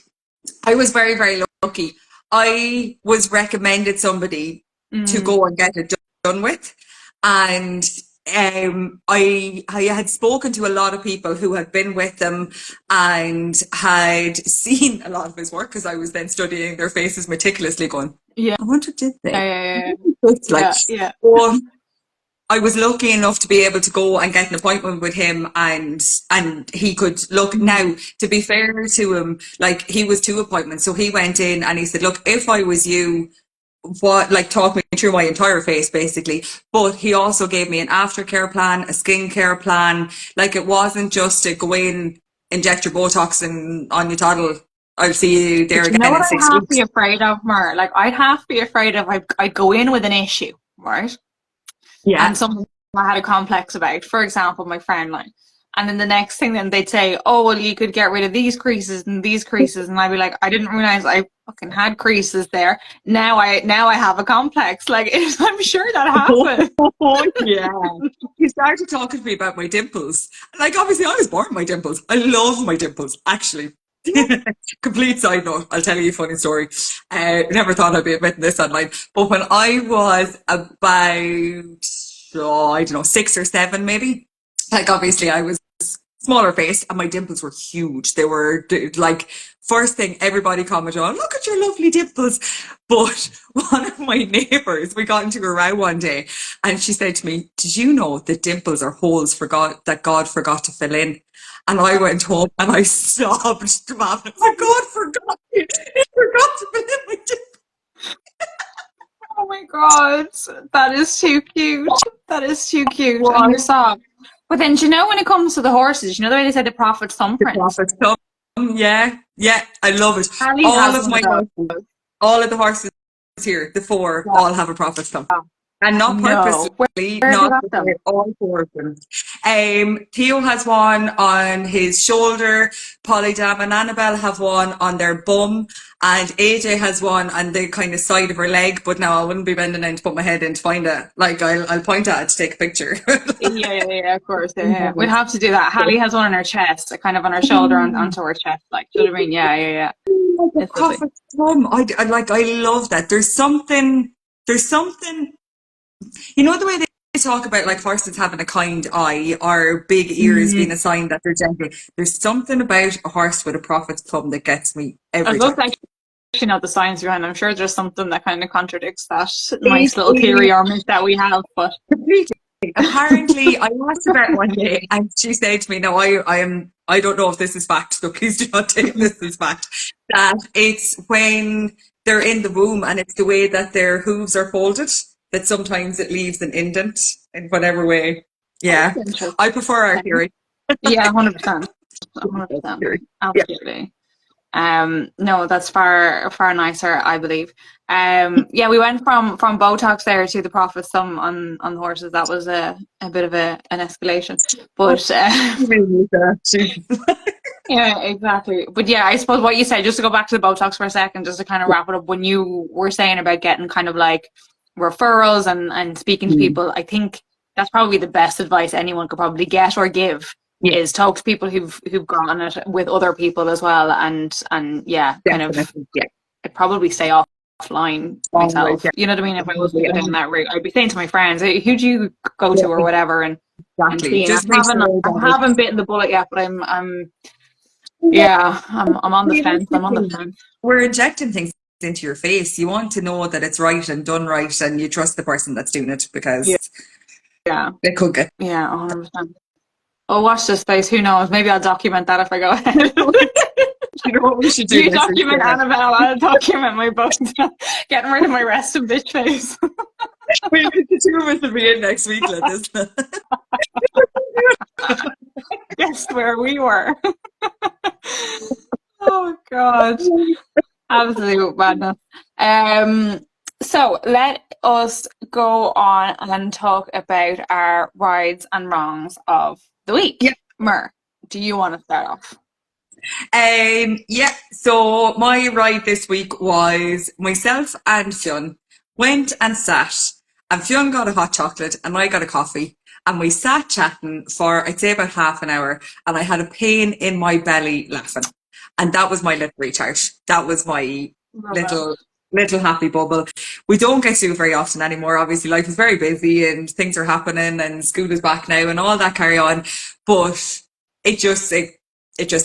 I was very, very lucky. I was recommended somebody to go and get it done with. And I had spoken to a lot of people who had been with them and had seen a lot of his work because I was then studying their faces meticulously going, Yeah, I wonder did they? yeah, It's like, yeah, oh, I was lucky enough to be able to go and get an appointment with him, and he could look. Now, to be fair to him, like, he was 2 appointments, so he went in and he said, look, if I was you, what, like, talk me through my entire face basically. But he also gave me an aftercare plan, a skincare plan. Like, it wasn't just to go in, inject your Botox and on your toddle, I'll see you there But you know again what in I'd 6 have to weeks. be afraid of, Mer? Like, I'd have to be afraid of, I'd go in with an issue, right? Yeah. And something I had a complex about, for example, my frown line. And then the next thing, then they'd say, oh, well, you could get rid of these creases and these creases. And I'd be like, I didn't realize I fucking had creases there. Now I have a complex. Like, I'm sure that happened. Oh, yeah. He started talking to me about my dimples. Like, obviously, I was born with my dimples. I love my dimples, actually. Complete side note, I'll tell you a funny story. Never thought I'd be admitting this online. But when I was about, I don't know, 6 or 7 maybe, like, obviously I was smaller face and my dimples were huge. They were like, first thing everybody commented on, look at your lovely dimples. But one of my neighbours, we got into a row one day, and she said to me, did you know that dimples are holes that God forgot to fill in? And I went home and I sobbed to Mum. I said, God forgot. He forgot to fill in my dimples. Oh my God. That is too cute. That is too cute. What? And you're soft. But then, do you know, when it comes to the horses, you know the way they say the prophet's The thumbprint? prophet come. Yeah, yeah, I love it. Ali All has of one my of those. horses, all of the horses here, the 4, all have a prophet's thumb. And not No. purposely, Where have you not got them? all 4 of them. Theo has one on his shoulder, Polly Dam and Annabelle have one on their bum, and AJ has one on the kind of side of her leg, but now I wouldn't be bending down to put my head in to find it. Like, I'll point at it to take a picture. Yeah, of course. Yeah. We'd have to do that. Hallie has one on her chest, kind of on her shoulder and onto her chest. Like, do you know what I mean? Yeah. Like a It's lovely. prophet's thumb. I love that. There's something, you know, the way they talk about, like, horses having a kind eye or big ears being a sign that they're gentle. There's something about a horse with a prophet's thumb that gets me I'd every love time. to actually know the science behind it. I'm sure there's something that kind of contradicts that It nice little is theory or myth that we have, but completely. Apparently, I asked her about one day, and she said to me, "No, I don't know if this is fact, so please do not take this as fact." That it's when they're in the womb, and it's the way that their hooves are folded that sometimes it leaves an indent in whatever way. Yeah, that's interesting. I prefer our theory. Yeah, 100%. 100%. Yeah. Absolutely. No, that's far nicer, I believe. Yeah, we went from Botox there to the prophet's thumb on the horses. That was a bit of an escalation, but yeah, exactly. But yeah, I suppose what you said, just to go back to the Botox for a second, just to kind of wrap it up, when you were saying about getting kind of like referrals and speaking to people, I think that's probably the best advice anyone could probably get or give, Yeah, is talk to people who've gone it with other people as well, and yeah, kind of, definitely. Yeah. I'd probably stay offline Always, myself. yeah, You know what I mean? If I was to go absolutely. down that route, I'd be saying to my friends, "Hey, who do you go to Yeah, or whatever?" And exactly. seeing. I Just make sure I that haven't bitten the bullet yet, but I'm yeah, yeah, I'm on the fence. I'm on the realistically, fence. we're injecting things into your face. You want to know that it's right and done right, and you trust the person that's doing it, Yeah, because yeah, it could get. yeah, 100%. Oh, watch this space. Who knows? Maybe I'll document that if I go ahead. You know what we should do You next week? document Annabelle. I'll document my boat. Getting rid of my resting bitch face. We the 2 of us will be in next week, like this. Guess where we were. Oh God. Absolute madness. So let us go on and talk about our rights and wrongs of the Yeah. week. Mer, do you want to start off? Yeah, so my ride this week was myself and Fionn went and sat, and Fionn got a hot chocolate and I got a coffee, and we sat chatting for, I'd say, about half an hour, and I had a pain in my belly laughing. And that was my little recharge. That was my Love it. little happy bubble. We don't get to do it very often anymore. Obviously, life is very busy and things are happening and school is back now and all that carry on. But it just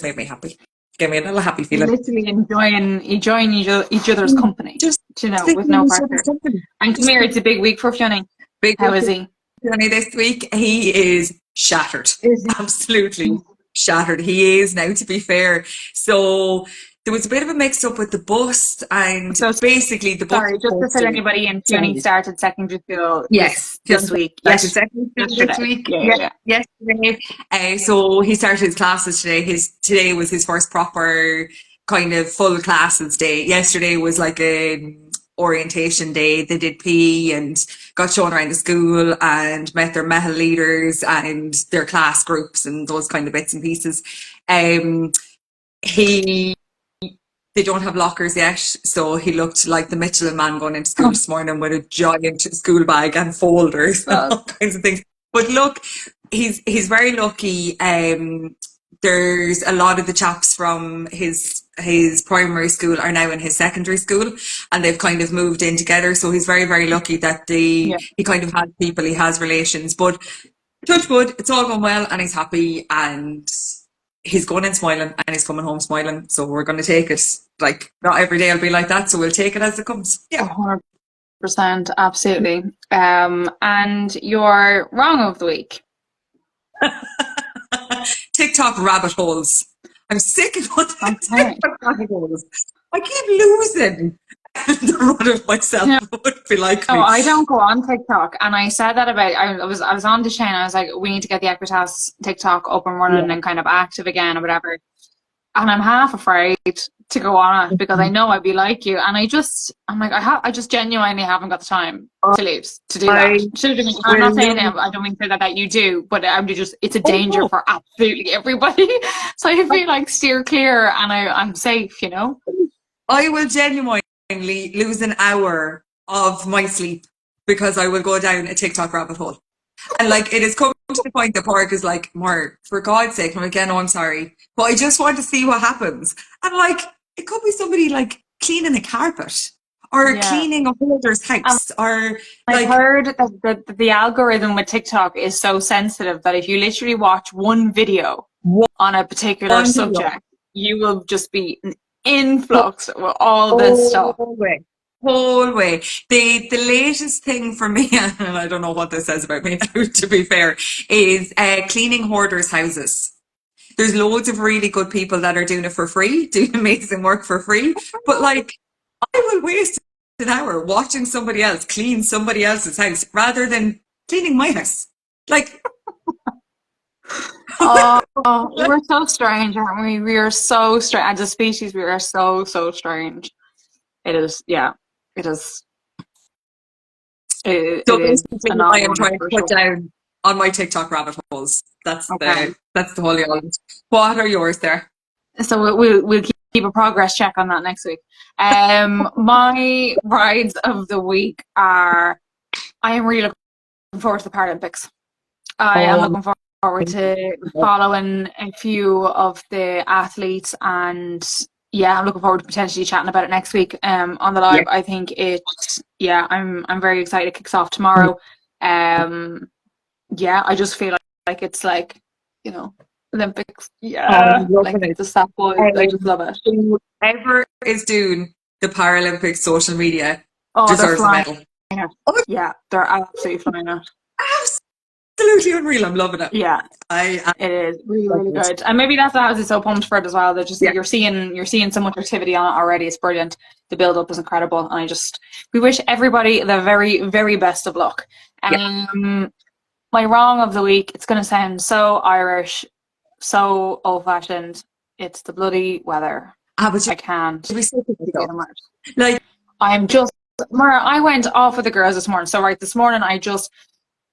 made me happy. Gave me a little happy feeling. Literally enjoying each other's company, Just you know, with sticking no with each other's pressure. company. And come Just here, it's a big week for Fionning. big How is he? Johnny this week. He is shattered. Is he? Absolutely shattered. He is now, to be fair. So there was a bit of a mix up with the bus, and So basically the bus sorry, was just to supposed fill to. anybody in, Fiona Sorry. started secondary school Yes, this week. started Yes, second school this yesterday. week. Yeah, Yes, yeah, yesterday. So he started his classes today. Today was his first proper kind of full classes day. Yesterday was like a orientation day. They did PE and got shown around the school and met their MEHL leaders and their class groups and those kind of bits and pieces. Um, he they don't have lockers yet, so he looked like the Michelin man going into school yeah. this morning with a giant school bag and folders and Well, all kinds of things. But look, he's very lucky. There's a lot of the chaps from his primary school are now in his secondary school, and they've kind of moved in together. So he's very, very lucky that yeah. he kind of has people, he has relations. But touch wood, it's all going well, and he's happy, and he's going in smiling, and he's coming home smiling. So we're going to take it. Like, not every day will be like that, so we'll take it as it comes. Yeah. 100%, absolutely. And your wrong of the week. TikTok rabbit holes. I'm sick of all the Okay. TikTok rabbit holes. I keep losing the run of myself. Yeah. Would be like No, me. I don't go on TikTok, and I said that about. I was on to Shane. I was like, we need to get the Equitas TikTok up and running Yeah. and kind of active again or whatever. And I'm half afraid to go on it because I know I'd be like you, and I'm like, I just genuinely haven't got the time to do I that. I'm will not saying lose. I don't mean to say that you do, but it's a Oh, danger no. for absolutely everybody. So I feel like steer clear, and I'm safe, you know. I will genuinely lose an hour of my sleep because I will go down a TikTok rabbit hole. And like, it has come to the point that Park is like, Mark, for God's sake, I'm like, yeah, no, I'm sorry, but I just want to see what happens. And like, it could be somebody like cleaning a carpet or Yeah. cleaning a holder's house or I've like, heard that the algorithm with TikTok is so sensitive that if you literally watch one video on a particular one video. subject, you will just be an influx with all this stuff. Whole way. The latest thing for me, and I don't know what this says about me now, to be fair, is cleaning hoarders' houses. There's loads of really good people that are doing it for free, doing amazing work for free. But like, I will waste an hour watching somebody else clean somebody else's house rather than cleaning my house. Like, Oh, we're so strange, aren't we? We are so strange. As a species, we are so, so strange. It is, yeah, it is. so It is basically, a I not am one trying to for put sure. down on my TikTok rabbit holes. Okay. That's the holy island. What are yours there? So we'll keep a progress check on that next week. My rides of the week are. I am really looking forward to the Paralympics. I am Oh, looking forward to following a few of the athletes, and yeah, I'm looking forward to potentially chatting about it next week on the yeah. live. I think I'm very excited. It kicks off tomorrow. Yeah, I just feel like it's like, you know, Olympics. Yeah, I'm like loving it. the sap boys. I just love it. Whoever is doing the Paralympic social media Oh, they're deserves a flying medal. it. Oh, Yeah, they're absolutely flying it. absolutely unreal. I'm loving it. Yeah, I it is really, love really it. good. And maybe that's why I was so pumped for it as well. That just Yeah. you're seeing so much activity on it already. It's brilliant. The build up is incredible, and we wish everybody the very, very best of luck. Yeah. My wrong of the week. It's going to sound so Irish, so old fashioned. It's the bloody weather. But I can't you'll be sick of it get though. them out. Like, I'm just Mara, I went off with the girls this morning. So right this morning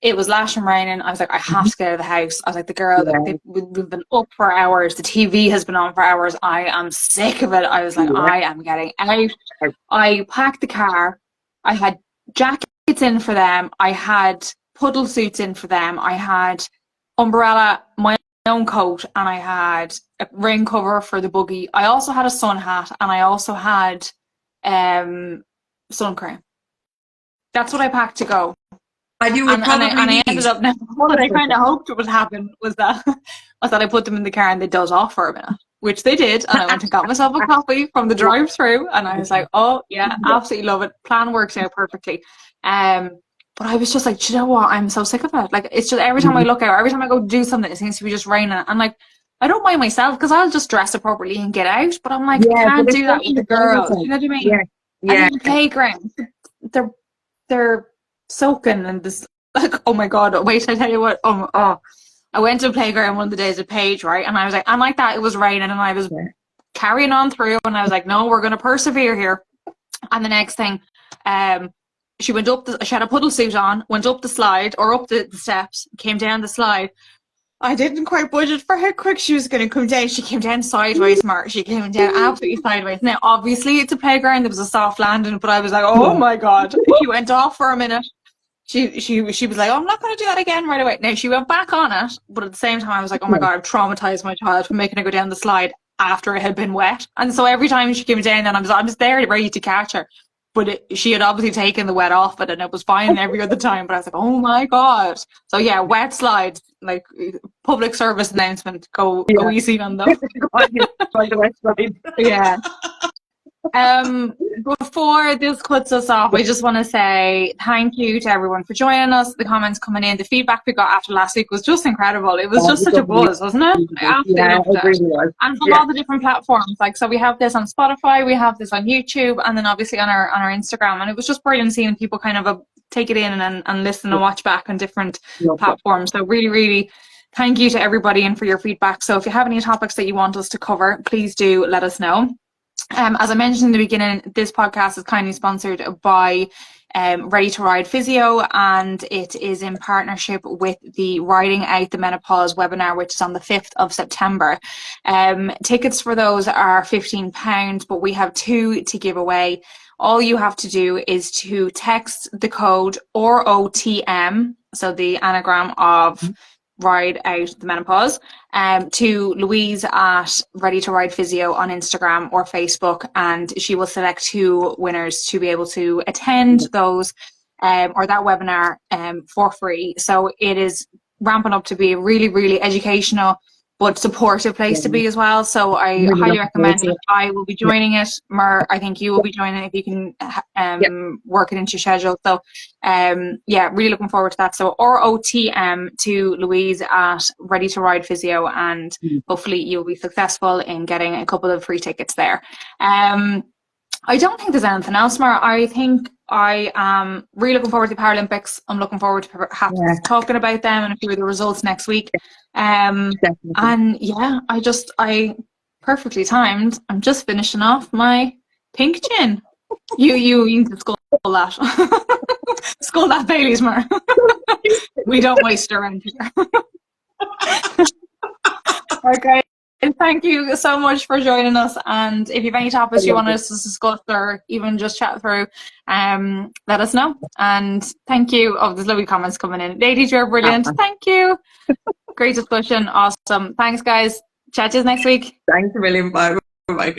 it was lashing raining. I was like, I have to get out of the house. I was like, the girl, yeah, we've been up for hours. The TV has been on for hours. I am sick of it. I was like, yeah. I am getting out. I packed the car. I had jackets in for them. I had puddle suits in for them. I had umbrella, my own coat, and I had a rain cover for the buggy. I also had a sun hat, and I also had sun cream. That's what I packed to go. And you would probably I ended need. up now. What I kind of hoped would happen was that I put them in the car and they doze off for a minute, which they did. And I went and got myself a coffee from the drive-through, and I was like, oh yeah, absolutely love it. Plan works out perfectly. But I was just like, do you know what? I'm so sick of it. Like, it's just every time I look out, every time I go do something, it seems to be just raining. And like, I don't mind myself because I'll just dress appropriately and get out. But I'm like, I Yeah, but can't it's do that not in with the the girls. summertime. You know what I mean? Yeah, And yeah, even playgrounds, they're they're soaking and this. Like, oh my god! Wait, I tell you what. I went to a playground one of the days at Page, right? And I was like, and like that, it was raining, and I was yeah. carrying on through, and I was like, no, we're going to persevere here. And the next thing, she went up. She had a puddle suit on, went up the slide or up the steps, came down the slide. I didn't quite budget for how quick she was going to come down. She came down sideways, Mark. She came down absolutely sideways. Now, obviously, it's a playground. There was a soft landing, but I was like, oh Yeah. my god. She went off for a minute. She was like, oh, I'm not going to do that again right away. Now she went back on it, but at the same time, I was like, oh my god, I've traumatized my child for making her go down the slide after it had been wet. And so every time she came down, then I was there ready to catch her, but she had obviously taken the wet off it, and it was fine every other time. But I was like, oh my god. So yeah, wet slides, like public service announcement, go Yeah. easy on them. By the website. Yeah. Before this cuts us off, I just want to say thank you to everyone for joining us. The comments coming in, the feedback we got after last week was just incredible. It was just such a buzz, wasn't it? I absolutely Yeah, loved it it. really was. And from Yeah. all the different platforms, like, so we have this on Spotify, we have this on YouTube, and then obviously on our Instagram. And it was just brilliant seeing people kind of take it in and listen and watch back on different Loved it. platforms. So really, really thank you to everybody and for your feedback. So if you have any topics that you want us to cover, please do let us know. As I mentioned in the beginning, this podcast is kindly sponsored by Ready to Ride Physio, and it is in partnership with the Riding Out the Menopause webinar, which is on the 5th of September. Tickets for those are £15, but we have 2 to give away. All you have to do is to text the code ROTM, so the anagram of Ride Out the Menopause, to Louise at Ready to Ride Physio on Instagram or Facebook, and she will select 2 winners to be able to attend those or that webinar for free. So it is ramping up to be a really, really educational but supportive place to be as well. So I Really highly looking forward recommend to it. it. I will be Yeah. joining it. Mer, I think you will be joining it if you can Yeah. work it into your schedule. So yeah, really looking forward to that. So ROTM to Louise at Ready to Ride Physio, and hopefully you'll be successful in getting a couple of free tickets there. I don't think there's anything else, Mar. I think I am really looking forward to the Paralympics. I'm looking forward to perhaps Yeah. talking about them and a few of the results next week. Definitely. And yeah, I perfectly timed. I'm just finishing off my pink gin. You need to skull that. Skull that Bailey's, Mar. We don't waste around here. Okay. And thank you so much for joining us. And if you have any topics you want us to discuss or even just chat through, let us know. And thank you. Oh, there's lovely comments coming in. Ladies, you're brilliant. Thank you. Great discussion. Awesome. Thanks, guys. Chat to you next week. Thanks a million. Bye. Bye.